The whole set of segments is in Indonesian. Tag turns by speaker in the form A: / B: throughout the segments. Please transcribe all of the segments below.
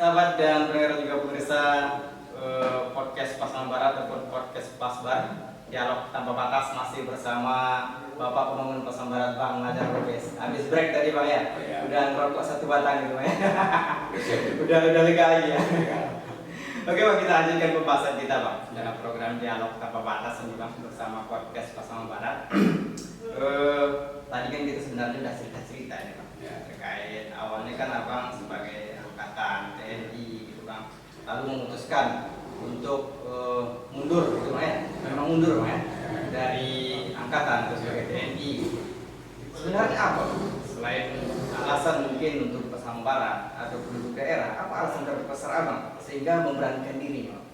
A: sahabat dan pendengar juga pemirsa podcast Pasaman Barat ataupun podcast Pasbar, dialog tanpa batas masih bersama Bapak Pembangun Pasaman Barat, Bang Najar Lopez. Habis break tadi Bang ya, udah ngerokok satu batang gitu ya. udah lega lagi ya. Oke Bang, kita lanjutkan pembahasan kita Bang dalam program dialog tanpa batas ini Bang bersama podcast Pasaman Barat. Tadi kan kita sebenarnya udah cerita-cerita ya Bang, terkait awalnya kan Abang sebagai angkatan TNI gitu Bang, lalu memutuskan untuk mundur gitu Bang ya, memang mundur Bang ya, dari angkatan atau sebagai TNI. Sebenarnya apa selain alasan mungkin untuk Pasaman Barat atau penduduk daerah, apa alasan terbesar Abang sehingga memberanikan diri Bang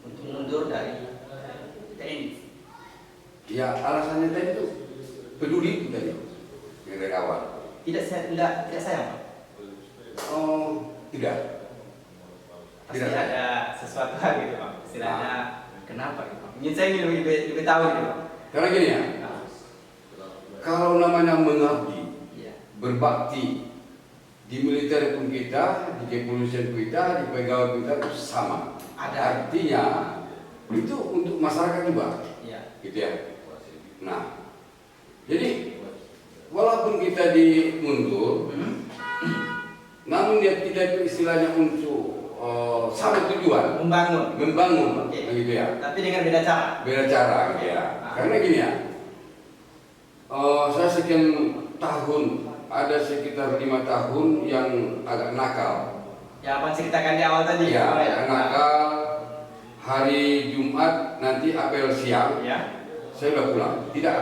A: untuk mundur dari TNI?
B: Ya alasannya tadi itu peduli itu tadi yang dari awal.
A: Tidak sayang Bang?
B: Oh tidak.
A: Pasti ada sesuatu hal gitu Bang, istilahnya kenapa gitu Bang? Ingin saya ingin lebih tahu gitu Bang.
B: Karena gini ya, kalau namanya mengabdi, berbakti di militer pun kita, di kepolisian kita, di pegawai kita itu sama.
A: Ada.
B: Artinya itu untuk masyarakat juga, gitu ya. Nah, jadi walaupun kita mundur, namun kita itu istilahnya untuk sama tujuan, membangun, gitu ya.
A: Tapi dengan beda cara.
B: Beda cara, gitu ya. Karena gini ya, saya sekian tahun, ada sekitar 5 tahun yang agak nakal.
A: Ya apa ceritakan di awal tadi?
B: Ya, nakal. Hari Jumat nanti apel siang, saya udah pulang. Tidak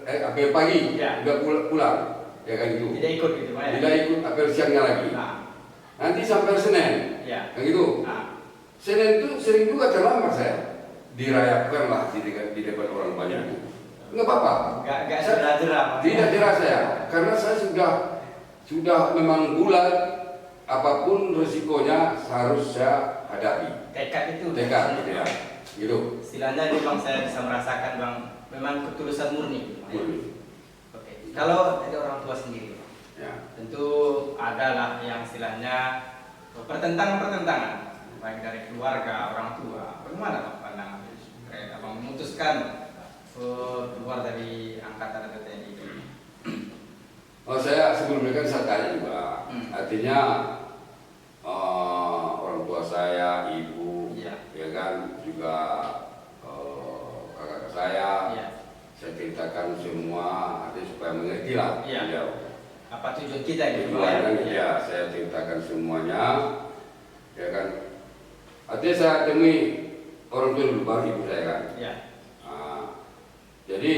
B: apel pagi, udah pulang. Ya kan itu.
A: Tidak ikut gitu, Pak ya?
B: Tidak ikut apel siangnya lagi. Nanti sampai Senin, kan gitu. Senin itu sering juga terlambat saya. Dirayapkan lah di depan orang banyak. Enggak apa-apa.
A: Enggak jerah-jerah.
B: Tidak jerah saya, karena saya sudah memang bulat. Apapun resikonya harus saya hadapi.
A: Tekad itu.
B: Tekad gitu ya. Gitu.
A: Istilahnya ini Bang, saya bisa merasakan Bang, memang ketulusan murni. Oke. Kalau dari orang tua sendiri, tentu adalah yang istilahnya pertentangan, baik dari keluarga, orang tua. Bagaimana Bang pandangan terkait Abang memutuskan keluar dari angkatan atau TNI?
B: Saya sebelumnya kan saya tanya juga, artinya orang tua saya, ibu, ya kan, juga kakak saya ceritakan semua, artinya supaya mengerti lah.
A: Apa tujuan kita gitu?
B: Ya, saya ceritakan semuanya, ya kan. Artinya saya temui orang tua dulu baru ibu saya kan. Jadi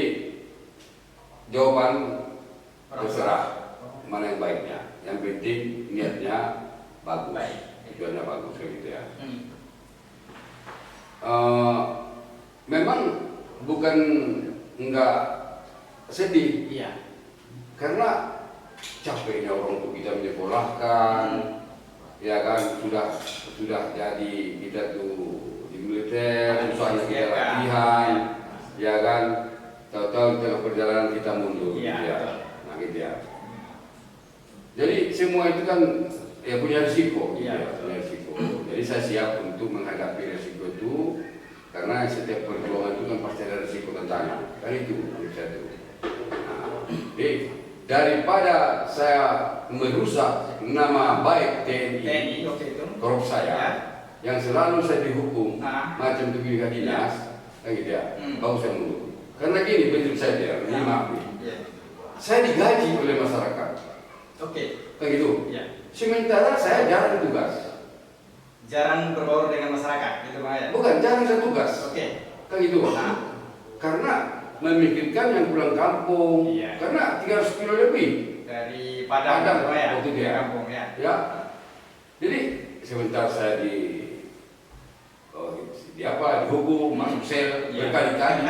B: jawaban terserah mana yang baiknya. Yang penting niatnya bagus, tujuannya bagus gitu ya. Memang bukan enggak sedih, karena capeknya orang tua kita menyekolahkan, ya kan, sudah jadi kita tuh di militer, susahnya kita latihan, ya kan, tahu-tahu tengah perjalanan kita mundur, gitu ya. Nah gitu ya. Jadi semua itu kan ya punya risiko, gitu ya, punya risiko. Jadi saya siap untuk menghadapi risiko itu, karena setiap perjuangan itu kan pasti ada risiko tentangnya. Kan itu menurut saya itu. Nah, jadi daripada saya merusak nama baik TNI, korup saya, yang selalu saya dihukum macam begini kan dinas, kan gitu ya, bagus saya mundur. Karena gini prinsip saya dia, ini maaf nih, saya digaji oleh masyarakat, kan gitu. Sementara saya jarang tugas.
A: Jarang berbaur dengan masyarakat, gitu Bang ya?
B: Bukan, jarang saya tugas. Kan gitu. Karena memikirkan yang pulang kampung, karena 300 kilo lebih
A: dari Padang
B: waktu dia.
A: Kampung ya.
B: Jadi sebentar saya dihukum, masuk sel berkali-kali.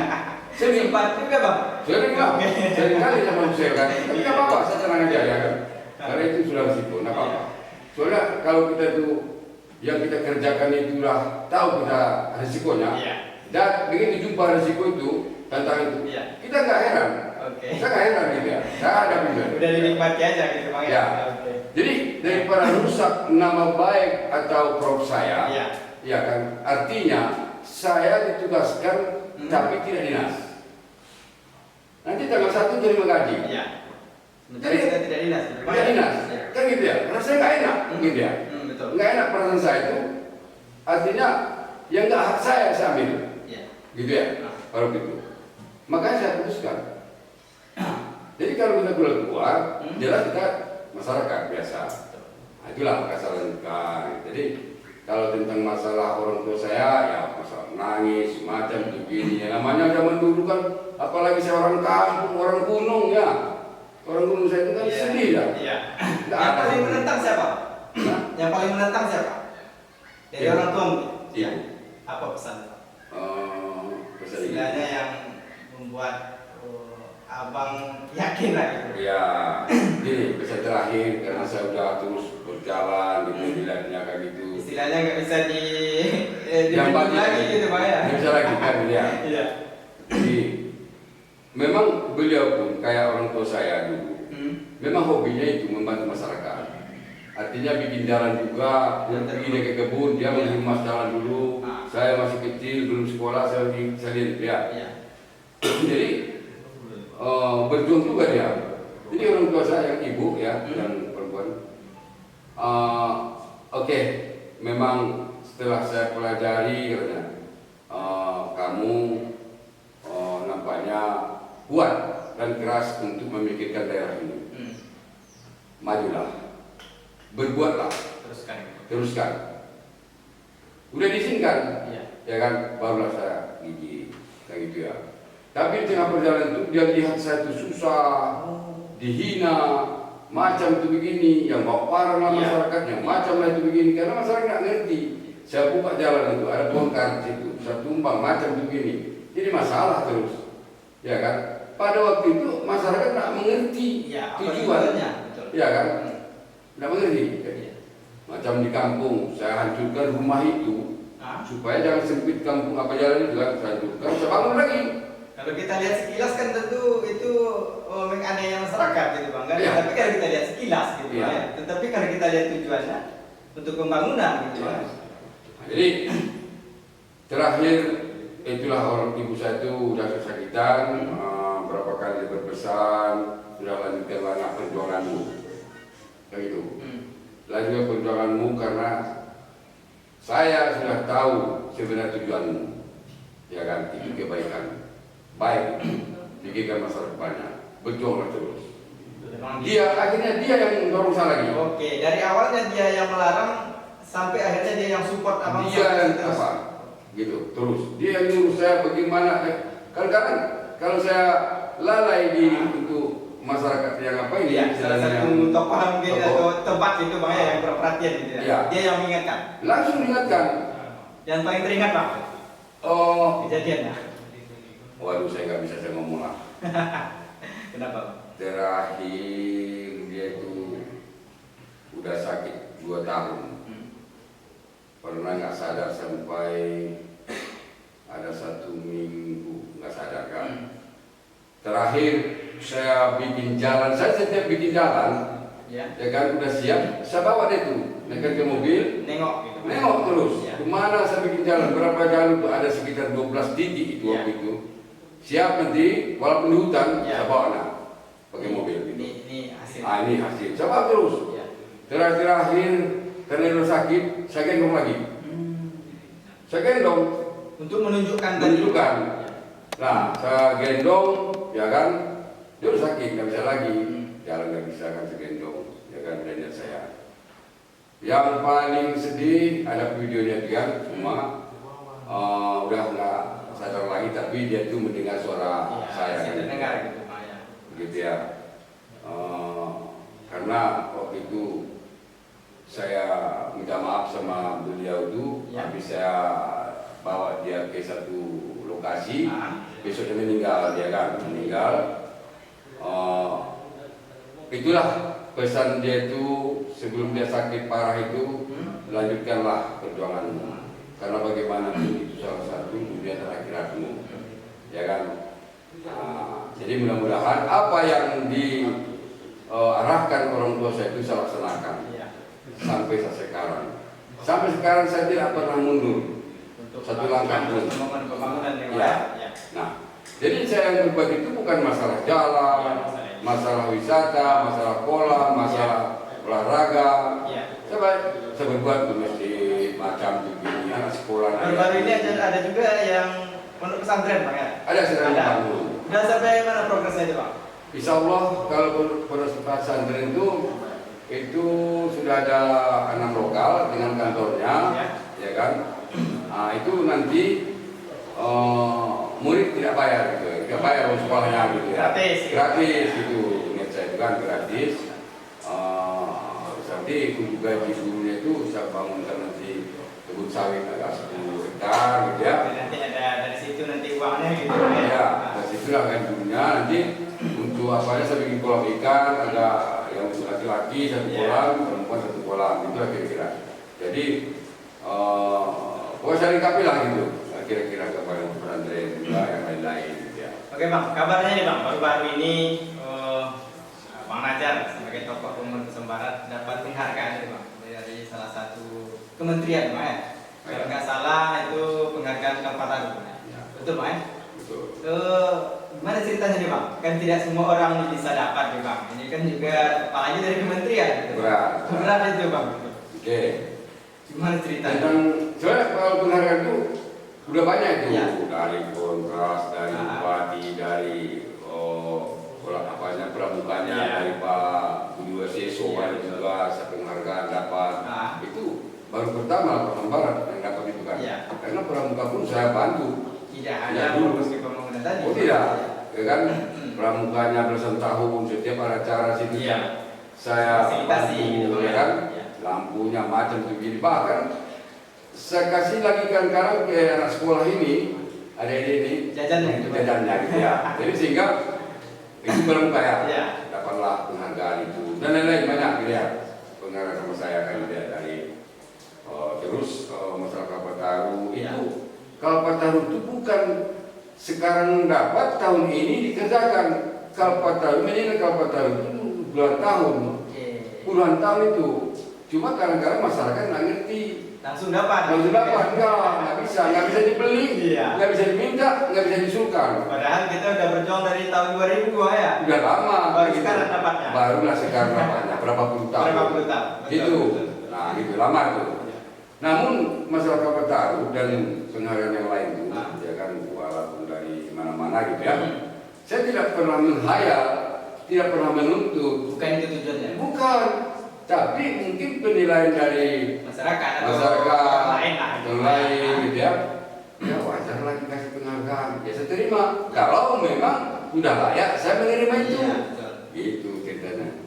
B: Saya
A: sempat juga Bang.
B: Sering kali saya masuk sel kan. Tapi nggak apa-apa, saya tenang aja ya kan. Karena itu sudah risiko, nggak apa-apa. Soalnya kalau kita tuh yang kita kerjakan itu udah tahu kita risikonya, dan begitu jumpa risiko itu, tantangan itu, kita nggak heran. Saya nggak heran gitu ya. Nggak ada benar.
A: Udah dinikmati aja gitu Bang ya.
B: Jadi daripada daripada rusak nama baik atau prof saya,
A: Iya.
B: ya kan, artinya saya ditugaskan tapi tidak dinas. Nanti tanggal 1 terima gaji.
A: Iya. Sementara kita tidak dinas.
B: Tidak dinas,
A: Iya.
B: kan gitu ya. Rasanya nggak enak, gitu ya.
A: Betul.
B: Nggak enak perasaan saya itu. Artinya yang nggak hak saya ambil,
A: Iya.
B: gitu ya. Kalau gitu, makanya saya putuskan. Jadi kalau kita keluar, jelas kita masyarakat biasa. Nah, itulah maka saya lanjutkan. Jadi kalau tentang masalah orang tua saya, ya masalah nangis, macam begini. Ya, namanya zaman dulu kan, apalagi saya orang kampung, orang gunung ya. Orang gunung saya itu kan sedih ya.
A: Iya.
B: Nggak
A: Yang
B: ada
A: paling
B: sedih.
A: menentang siapa?
B: Nah,
A: Yang paling menentang siapa? Dari
B: Ibu.
A: orang tua.
B: Iya.
A: Apa pesan?
B: Pesan ini.
A: Istilahnya yang membuat abang yakin lah gitu.
B: Ya, gini pesan terakhir karena saya udah terus berjalan gitu, dilihatnya kayak gitu.
A: Istilahnya nggak bisa
B: Yang
A: dipinjam lagi gitu pak ya.
B: Nggak bisa lagi kan ya.
A: Iya.
B: Jadi memang beliau pun kayak orang tua saya dulu. Memang hobinya itu membantu masyarakat. Artinya bikin jalan juga, pergi dia ke kebun, dia mengemas jalan dulu. Saya masih kecil, belum sekolah, saya lagi salin ya.
A: Iya.
B: Jadi berjuang juga dia. Jadi orang tua saya yang ibu ya, yang perempuan. Oke, memang setelah saya pelajari katanya, kamu nampaknya kuat dan keras untuk memikirkan daerah ini. Majulah, berbuatlah, teruskan. Udah diizinkan,
A: Iya.
B: ya kan, barulah saya gigi, kayak gitu ya. Tapi di tengah perjalanan itu dia lihat saya itu susah, dihina, macam itu begini, yang bawa parah lah masyarakat, yang macam lah itu begini, karena masyarakat nggak ngerti. Saya buka jalan itu, ada bongkar di situ, saya tumpang macam itu begini, jadi masalah terus, ya kan? Pada waktu itu masyarakat nggak mengerti tujuannya, ya kan? Nggak mengerti. Macam di kampung, saya hancurkan rumah itu supaya jangan sempit kampung apa jalan itu kan, saya hancurkan, saya bangun lagi.
A: Kalau kita lihat sekilas kan tentu itu menganiaya masyarakat gitu bang. Kan?
B: Iya.
A: Tapi kalau kita lihat sekilas gitu
B: Iya.
A: ya. Tetapi kalau kita lihat tujuannya untuk pembangunan gitu ya.
B: Jadi terakhir itulah orang ibu saya itu udah kesakitan, berapa kali berpesan, sudah lanjutkan anak perjuanganmu, kayak gitu. Lanjutkan perjuanganmu karena saya sudah tahu sebenarnya tujuanmu, ya kan, itu kebaikan, baik, pikirkan masa depannya, berjuanglah terus. Dia akhirnya dia yang mendorong saya lagi.
A: Oke, dari awalnya dia yang melarang sampai akhirnya dia yang support abang.
B: Dia yang apa? Gitu, terus dia yang nyuruh saya bagaimana. Kadang-kadang kalau saya lalai di untuk masyarakat yang apa ini,
A: Iya, salah satu tokoh mungkin atau tempat itu bang ya yang berperhatian gitu ya.
B: Iya.
A: Dia yang mengingatkan.
B: Langsung diingatkan.
A: Yang paling teringat bang kejadiannya.
B: Waduh, saya nggak bisa saya ngomong lah.
A: Kenapa bang?
B: Terakhir dia itu udah sakit 2 tahun. Pernah nggak sadar sampai ada 1 minggu nggak sadar kan. Terakhir saya bikin jalan, saya setiap bikin jalan, ya kan udah siap, saya bawa dia tuh, naikkan ke mobil,
A: Nengok gitu.
B: nengok terus,
A: Ya.
B: kemana saya bikin jalan, berapa jalan itu ada sekitar 12 titik itu
A: Ya.
B: waktu itu. Siap nanti, walaupun di hutan,
A: Ya.
B: saya bawa anak pakai mobil gitu.
A: Ini hasil.
B: Ini hasil, saya bawa terus.
A: Ya.
B: Terakhir karena dia sakit, saya gendong lagi. Saya gendong,
A: Untuk menunjukkan tadi.
B: menunjukkan. Nah, saya gendong, ya kan, dia udah sakit, nggak bisa lagi, jalan nggak bisa kan, saya gendong, ya kan, dan lihat saya. Yang paling sedih ada videonya dia, cuma udah nggak sadar lagi, tapi dia tuh mendengar suara saya.
A: Saya
B: kan.
A: dengar gitu Pak ya.
B: Gitu ya. Karena waktu itu saya minta maaf sama beliau itu, habis saya bawa dia ke satu lokasi, besoknya meninggal dia kan, meninggal. Itulah pesan dia itu sebelum dia sakit parah itu, lanjutkanlah perjuanganmu, karena bagaimanapun itu salah satu dunia dan akhiratmu, ya kan. Jadi mudah-mudahan apa yang diarahkan orang tua saya itu saya laksanakan. sampai sekarang. Sampai sekarang saya tidak pernah mundur
A: Untuk
B: satu langkah pun.
A: pembangunan ya, Pak.
B: Ya.
A: Ya.
B: Nah, jadi saya yang berbagi itu bukan masalah jalan, masalah wisata, masalah kolam, masalah olahraga.
A: Ya.
B: Saya berbuat di masjid macam begini, anak sekolah.
A: Baru-baru ini ada juga yang pondok pesantren, Pak ya?
B: Ada sedang dibangun.
A: Udah sampai mana progresnya itu, Pak?
B: Insya Allah kalau pondok pesantren itu sudah ada 6 lokal dengan kantornya, ya kan? Nah, itu nanti murid tidak bayar gitu, tidak bayar uang sekolahnya gitu ya. Gratis gitu, ingat saya itu kan gratis. Nanti juga di gurunya itu saya bangunkan nanti kebun sawit agak 10 hektar gitu ya.
A: Nanti ada dari situ nanti uangnya gitu
B: Ya, dari situlah kan gurunya nanti untuk apanya saya bikin kolam ikan, ada yang laki-laki satu kolam, perempuan satu kolam, itu kira-kira. Jadi pokoknya saya lengkapi lah gitu, kira-kira kepada pesantren juga yang lain-lain gitu ya.
A: Oke Bang, kabarnya nih Bang, baru-baru ini Bang Najar sebagai tokoh pemuda Barat dapat penghargaan nih Bang dari salah satu kementerian Bang ya. Kalau nggak salah itu penghargaan Kalpataru. Betul Bang ya?
B: Betul.
A: Gimana ceritanya nih Bang? Kan tidak semua orang bisa dapat nih Bang. Ini kan juga apalagi dari kementerian. Gitu. Berat itu Bang.
B: Oke.
A: Gimana ceritanya?
B: Tentang soalnya kalau penghargaan itu udah banyak itu dari kontras, dari bupati, dari pramukanya, dari Pak Budi Waseso juga penghargaan dapat. Itu baru pertama Pasaman Barat yang dapat itu kan. Karena pramuka pun saya bantu.
A: Tidak hanya fokus ke pembangunan tadi.
B: Oh tidak, ya kan? Pramukanya belasan tahun setiap ada acara situ saya bantu, ya kan? Lampunya macam begini, bahkan saya kasih lagi kan ke anak sekolah ini, ada ini jajannya gitu ya. Jadi sehingga itu pramuka ya, dapatlah penghargaan itu dan lain-lain banyak gitu ya. Penghargaan sama saya kan dia dari terus masalah Kalpataru itu. Kalpataru itu bukan sekarang dapat tahun ini dikerjakan. Kalpataru menilai Kalpataru itu puluhan tahun itu. Cuma kadang-kadang masyarakat nggak ngerti.
A: Langsung dapat,
B: nggak bisa dibeli, nggak bisa diminta, nggak bisa disulkan.
A: Padahal kita udah berjuang dari tahun 2000 ya.
B: Udah lama.
A: Baru sekarang dapatnya.
B: Barulah sekarang dapatnya. Berapa puluh tahun. Gitu. Nah, gitu lama tuh. Namun masalah Kalpataru dan penghargaan yang lain itu, ya kan, walaupun dari mana-mana gitu ya. Saya tidak pernah menghayal, tidak pernah menuntut.
A: Bukan itu tujuannya.
B: Bukan. Tapi mungkin penilaian dari
A: masyarakat
B: yang lain gitu ya. Ya wajar lah dikasih penghargaan. Ya saya terima. Kalau memang udah layak, saya menerima itu. Gitu ceritanya.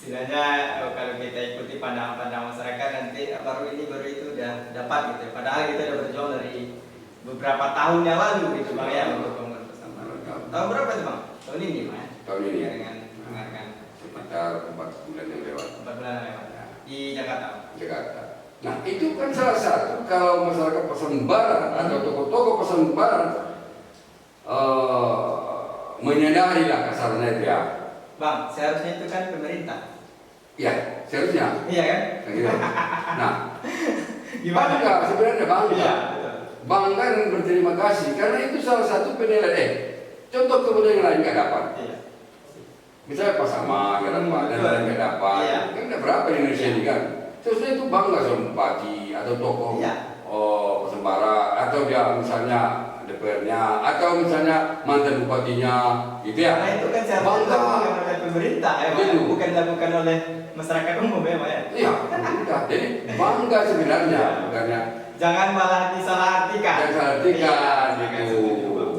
A: Setidaknya kalau kita ikuti pandangan-pandangan masyarakat nanti baru itu udah dapat gitu. Padahal kita udah berjuang dari beberapa tahun yang lalu gitu Bang ya untuk pembangunan Pasaman. Tahun berapa itu Bang? Tahun ini Bang ya?
B: Tahun ini.
A: Dengan penghargaan.
B: Sekitar 4 bulan yang lewat.
A: 4 bulan yang lewat. Di Jakarta.
B: Nah itu kan salah satu kalau masyarakat Pasaman Barat atau tokoh-tokoh Pasaman Barat menyadari lah kasarnya itu ya.
A: Bang, seharusnya itu kan pemerintah.
B: Iya, seharusnya.
A: Iya kan?
B: Nah, bangga sebenarnya bangga. Bangga dan berterima kasih karena itu salah satu penilaian. Contoh kemudian yang lain nggak dapat. Misalnya Pasaman nggak dapat dan lain nggak dapat. Kan nggak berapa di Indonesia ini kan. Seharusnya itu bangga sama bupati atau tokoh Pasaman Barat atau dia misalnya DPR-nya atau misalnya mantan bupatinya gitu ya.
A: Nah itu kan seharusnya oleh pemerintah ya, bukan dilakukan oleh masyarakat umum ya Pak ya.
B: Iya, jadi bangga sebenarnya, bukannya.
A: Jangan malah disalahartikan.
B: Gitu.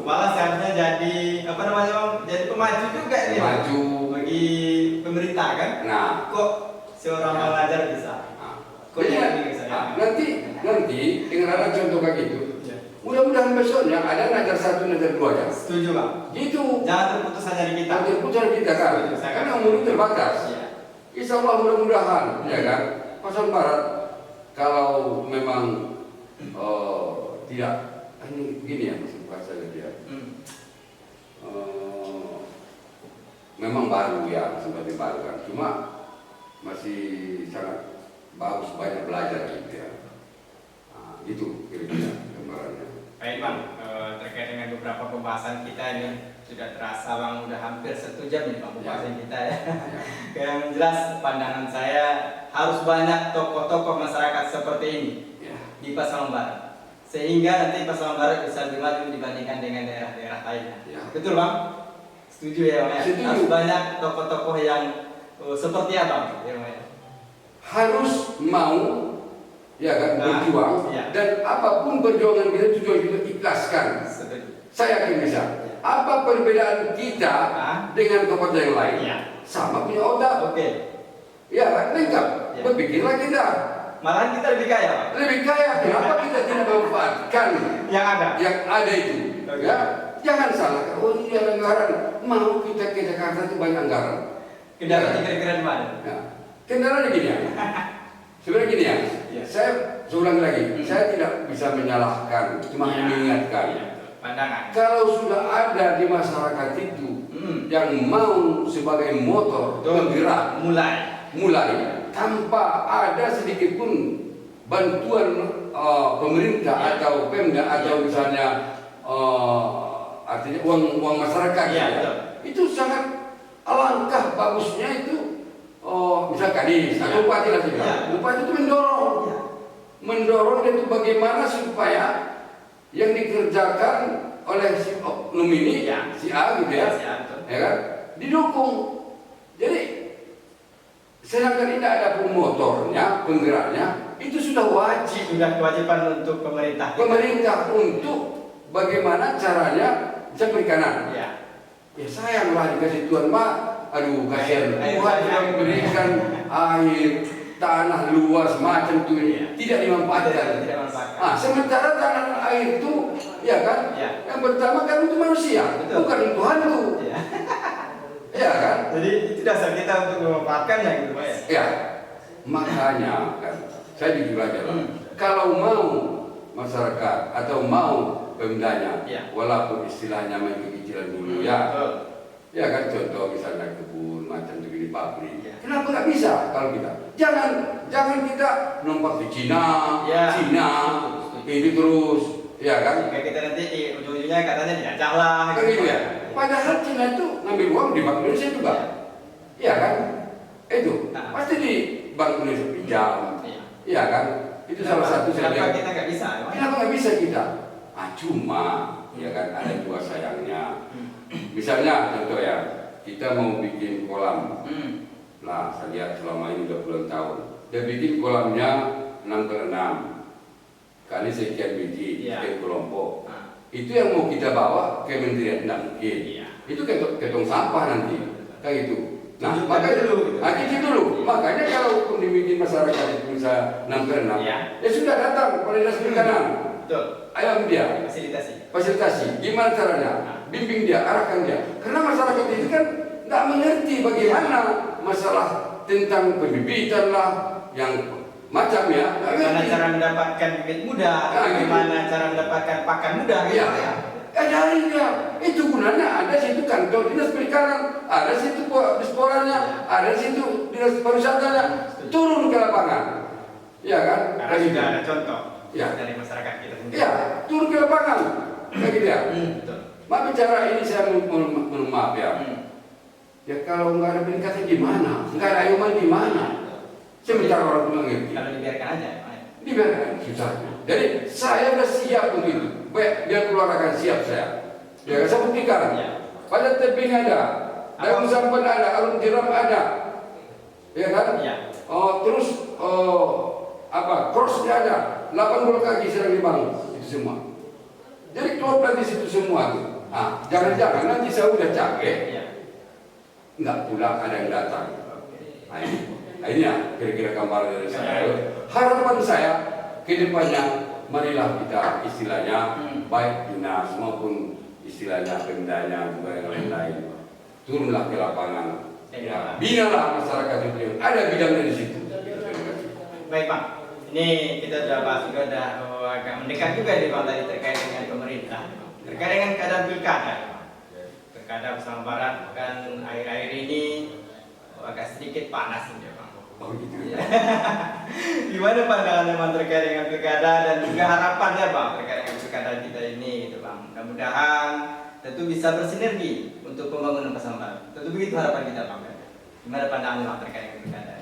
A: Malah seharusnya jadi apa namanya Bang? Jadi pemaju juga nih.
B: Pemaju
A: bagi pemerintah kan.
B: Nah,
A: kok seorang Bang Najar bisa? Kok
B: jadi,
A: bisa?
B: nanti dengan ada contoh kayak gitu. Mudah-mudahan besoknya ada Najar 1, Najar 2 aja.
A: Setuju Bang.
B: Gitu.
A: Jangan terputus hanya di kita.
B: Terputus hanya kita kan. Karena umur terbatas. Insya Allah mudah-mudahan, ya kan. Pasaman Barat kalau memang tidak ini begini ya maksud bahasa dia. Memang baru ya seperti baru kan. Cuma masih sangat bagus, banyak belajar gitu ya. Nah, itu kira-kira gambarannya.
A: Baik Bang, terkait dengan beberapa pembahasan kita ini sudah terasa Bang udah hampir 1 jam nih Bang pembahasan kita ya. Yang jelas pandangan saya harus banyak tokoh-tokoh masyarakat seperti ini di Pasaman Barat, sehingga nanti Pasaman Barat bisa lebih maju dibandingkan dengan daerah-daerah lainnya. Betul Bang? Setuju ya Bang ya?
B: Setuju.
A: Harus banyak tokoh-tokoh yang seperti apa ya Bang ya?
B: Harus mau ya kan berjuang dan apapun perjuangan kita juga ikhlaskan. Saya yakin bisa. Apa perbedaan kita dengan kota yang lain? Sama punya otak. Ya kan lengkap. Berpikirlah kita.
A: Malahan kita lebih kaya Pak.
B: Lebih kaya. Kenapa kita tidak memanfaatkan
A: yang ada?
B: Yang ada itu. Ya. Jangan salahkan. Oh ini ada anggaran. Mau kita ke Jakarta itu banyak anggaran.
A: Kendala kira-kira di mana?
B: Ya. Kendalanya gini ya. Sebenarnya gini ya. Saya ulang lagi. Saya tidak bisa menyalahkan, cuma mengingatkan.
A: Pandangan.
B: Kalau sudah ada di masyarakat itu yang mau sebagai motor penggerak mulai tanpa ada sedikit pun bantuan pemerintah atau Pemda atau misalnya artinya uang masyarakat itu sangat alangkah bagusnya itu misal Kadis atau Bupati lah sih. Bupati itu mendorong itu bagaimana supaya yang dikerjakan oleh si oknum ini si A gitu ya kan didukung. Jadi sedangkan tidak ada promotornya, penggeraknya, itu sudah wajib.
A: Sudah kewajiban untuk pemerintah.
B: Pemerintah untuk bagaimana caranya bisa perikanan. Ya sayanglah dikasih Tuhan Pak, aduh kasihan Tuhan sudah memberikan air, tanah luas macam itu tidak dimanfaatkan. Sementara tanah air itu ya kan yang pertama kan untuk manusia, bukan untuk hantu. Ya kan? Jadi
A: itu dasar kita untuk memanfaatkannya gitu Pak ya.
B: Ya. Makanya kan saya jujur aja lah. Kalau mau masyarakat atau mau pemdanya walaupun istilahnya main kekecilan dulu ya kan contoh misalnya kebun macam begini pabrik. Kenapa nggak bisa kalau kita? Jangan kita nompak di Cina ini terus ya kan?
A: Jika kita nanti di ujung-ujungnya katanya dijajah lah
B: gitu ya. Padahal Cina itu ngambil uang di Bank Indonesia juga. Iya kan? Itu pasti di Bank Indonesia pinjam. Iya kan? Itu salah satu
A: kenapa kita nggak bisa?
B: Kenapa nggak bisa kita? Cuma ya kan ada juga sayangnya. Misalnya contoh ya, kita mau bikin kolam. Nah, saya lihat selama ini udah puluhan tahun. Dia bikin kolamnya 6x6 kali sekian biji, sekian kelompok. Itu yang mau kita bawa ke kementerian tidak mungkin. Itu ketong sampah nanti, kayak gitu. Nah, makanya dulu. Makanya kalau pun dibikin masyarakat itu bisa 6x6, ya sudah datang pada dinas perikanan. Ayo dia fasilitasi. Gimana caranya? Bimbing dia, arahkan dia. Karena masyarakat itu kan nggak mengerti bagaimana masalah tentang pembibitan lah, yang macam ya.
A: Bagaimana cara mendapatkan bibit muda, bagaimana cara mendapatkan pakan muda gitu ya.
B: Ajarin dia. Itu gunanya ada situ kantor dinas perikanan, ada situ disporanya, ada situ dinas pariwisatanya. Turun ke lapangan. Ya kan?
A: Karena sudah ada contoh dari masyarakat kita sendiri.
B: Ya, turun ke lapangan. Kayak gitu ya. Mak bicara ini saya mohon maaf ya. Ya kalau nggak ada peningkatan gimana? Nggak ada ayuman gimana? Sementara orang tua ngerti.
A: Kalau dibiarkan aja.
B: Dibiarkan susahnya. Jadi saya sudah siap untuk itu. Biar keluar akan siap saya. Ya saya buktikan. Pada tebing ada, daun sampan ada, alun tiram ada. Ya kan? Terus crossnya ada, 8 bola kaki sedang dibangun. Itu semua. Jadi keluar dari situ semua tuh. Jangan-jangan nanti saya udah capek, nggak pulang ada yang datang. Ini ya kira-kira gambar dari saya. Harapan saya ke depannya, marilah kita istilahnya baik dinas maupun istilahnya pemdanya juga yang lain-lain turunlah ke lapangan. Binalah masyarakat itu yang ada bidangnya di situ.
A: Baik Pak, ini kita sudah bahas juga agak mendekat juga di Bang tadi terkait dengan pemerintah. Terkait dengan keadaan pilkada. Pilkada Pasaman Barat kan akhir-akhir ini agak sedikit panas nih Bang.
B: Oh gitu.
A: Iya. Gimana pandangannya Bang terkait dengan pilkada dan juga harapannya Bang terkait dengan pilkada kita ini gitu Bang. Mudah-mudahan tentu bisa bersinergi untuk pembangunan Pasaman Barat. Tentu begitu harapan kita Bang. Gimana pandangan Bang terkait dengan pilkada?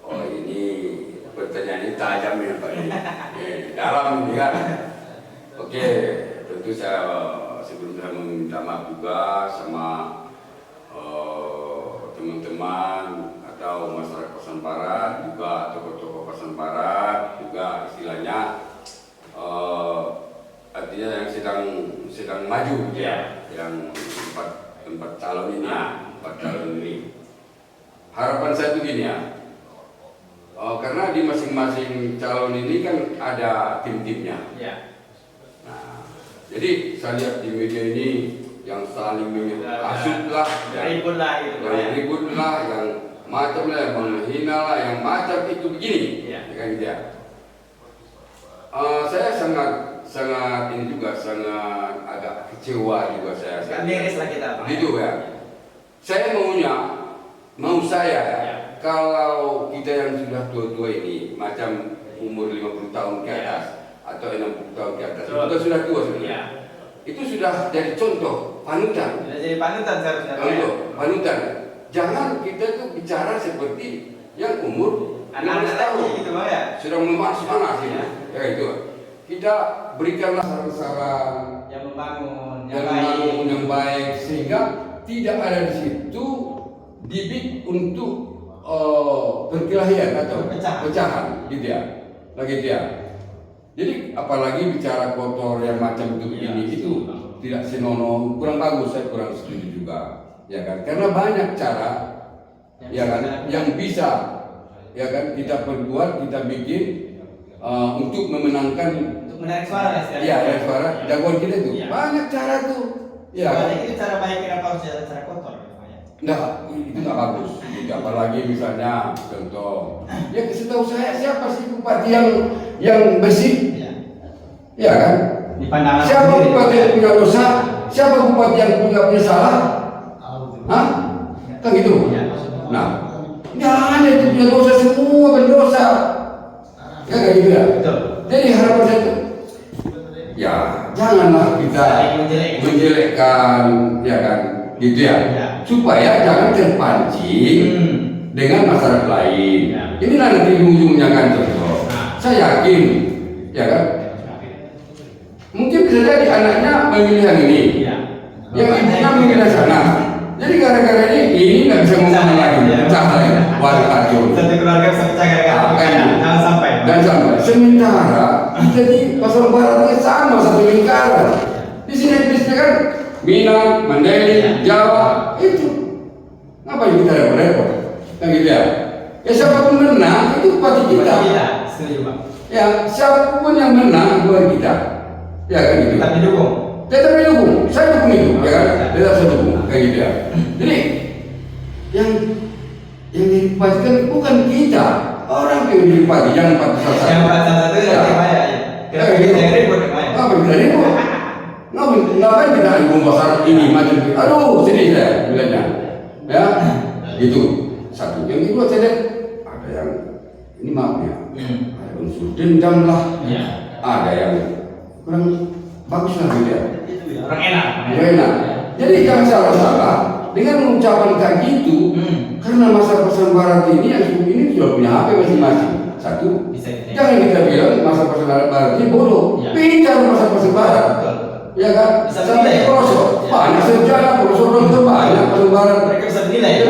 B: Oh ini pertanyaan ini tajam ya Pak. Dalam ini kan. Oke, tentu saya sebelum saya meminta maaf juga sama teman-teman atau masyarakat Pasaman Barat, juga tokoh-tokoh Pasaman Barat, juga istilahnya artinya yang sedang maju gitu ya, yang empat calon ini, Harapan saya itu gini ya, karena di masing-masing calon ini kan ada tim-timnya. Nah, jadi saya lihat di media ini yang saling menghasut lah, yang ribut lah, yang macam lah, yang menghina lah, yang macam itu begini, kan gitu ya. Saya sangat ini juga sangat agak kecewa juga saya.
A: Miris lah kita Bang.
B: Gitu ya. Saya mau saya ya, kalau kita yang sudah tua-tua ini, macam umur 50 tahun ke atas atau 60 tahun ke atas, itu sudah tua sebenarnya. Itu sudah jadi contoh, panutan.
A: Sudah jadi panutan seharusnya.
B: Contoh, panutan. Jangan kita tuh bicara seperti yang umur 15 tahun.
A: Gitu Bang ya.
B: Sudah memanas ya. Ya itu. Kita berikanlah saran-saran
A: Yang membangun,
B: yang baik sehingga tidak ada di situ bibit untuk perkelahian atau pecahan gitu ya. Lagi dia. Jadi apalagi bicara kotor yang macam itu begini itu tidak senonoh, kurang bagus, saya kurang setuju juga. Ya kan? Karena banyak cara yang bisa ya kan kita perbuat, kita bikin untuk memenangkan,
A: untuk menarik suara
B: ya suara jagoan kita itu. Banyak cara tuh. Ya kan?
A: Itu cara baik, kenapa harus cara kotor?
B: Enggak, itu nggak bagus. Gitu. Apalagi misalnya contoh, ya setahu saya siapa sih bupati yang bersih? Ya kan? Siapa bupati yang punya dosa? Siapa bupati yang punya salah? Hah? Kan gitu. Nah, jangan itu punya dosa, semua berdosa. Ya kayak gitu ya. Jadi harapan saya itu, ya janganlah kita menjelekkan, ya kan? Gitu ya. Supaya jangan terpancing dengan masyarakat lain. Inilah nanti ujungnya kan contoh. Saya yakin, ya kan? Mungkin bisa jadi anaknya memilih yang ini, yang ibunya memilih sana. Jadi gara-gara ini nggak bisa ngomong lagi, pecah lagi, warga kacau.
A: Satu keluarga bisa pecah gara-gara. Jangan sampai.
B: Sementara kita di Pasaman Barat ini sama satu lingkaran. Di sini kan Minang, Mandailing, Jawa itu. Ngapain kita repot-repot? Kan gitu ya. Ya siapapun menang itu bupati kita.
A: Setuju Bang.
B: Ya siapapun yang menang itu kita. Ya kan gitu.
A: Tetap didukung.
B: Tetap didukung. Saya dukung itu, ya kan? Tetap saya dukung. Kayak gitu ya. Jadi yang dipastikan bukan kita, orang yang dipati yang 41.
A: Yang 41 itu yang ya.
B: Kayak gitu. Ngapain kita ribut? Ngapain kita ribut masalah ini macam itu? Aduh, sedih saya bilangnya. Ya, itu satu. Yang kedua saya lihat ada yang ini maaf ya, ada unsur dendam lah, ada yang kurang bagus lah gitu ya.
A: Kurang enak.
B: Jadi jangan salah dengan mengucapkan kayak gitu, karena masa Pasaman Barat ini yang ini sudah punya HP masing-masing. Satu, jangan kita bilang masa Pasaman Barat ini bodoh. Bicara masa Pasaman Barat. Ya kan? Sampai pelosok banyak sejarah, pelosok itu banyak Pasaman Barat.
A: Mereka bisa menilai.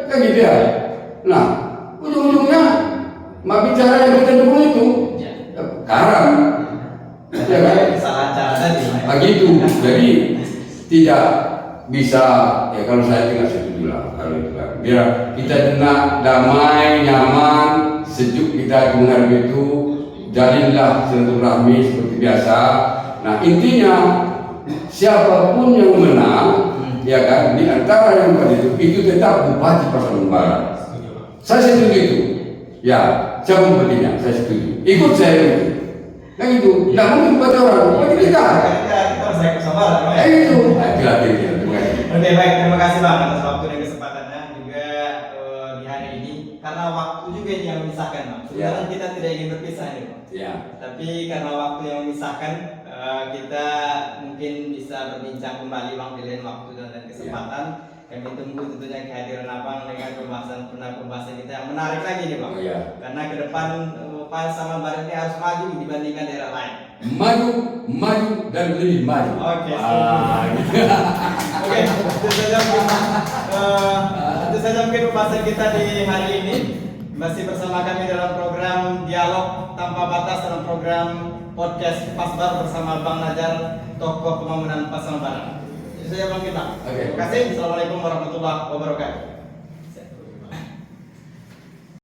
B: Kan gitu ya. Nah, ujung-ujungnya mau bicara yang kita dukung itu karam. Ya kan?
A: Salah cara tadi.
B: Begitu. Jadi tidak bisa ya kalau saya tidak setuju lah kalau itu kan. Biar kita tenang, damai, nyaman, sejuk kita dengar itu, jalinlah silaturahmi seperti biasa. Nah intinya siapapun yang menang, ya kan, di antara yang itu tetap bupati Pasaman Barat. Saya setuju itu. Ya, siapa bupatinya? Saya setuju. Ikut saya. Nah itu, tidak mungkin bupati orang, bupati kita.
A: Kita masyarakat Pasaman Barat.
B: Itu, terima kasih.
A: Oke baik, terima kasih Bang atas waktu dan kesempatannya juga di hari ini. karena waktu juga ini yang memisahkan Bang. Sebenarnya kita tidak ingin berpisah nih Bang.
B: Ya.
A: Tapi karena waktu yang memisahkan, kita mungkin bisa berbincang kembali Bang di lain waktu dan lain kesempatan. Kami tunggu tentunya kehadiran Abang dengan pembahasan kita yang menarik lagi nih Bang.
B: Iya.
A: Karena ke depan Pasaman Barat ini harus maju dibandingkan daerah lain.
B: Maju dan lebih maju.
A: Oke, Oke, tentu saja mungkin pembahasan kita di hari ini masih bersama kami dalam program Dialog Tanpa Batas dalam program podcast Pasbar bersama Bang Najar, tokoh pembangunan Pasaman Barat. Itu saja Bang kita.
B: Oke.
A: Terima kasih. Assalamualaikum warahmatullahi wabarakatuh.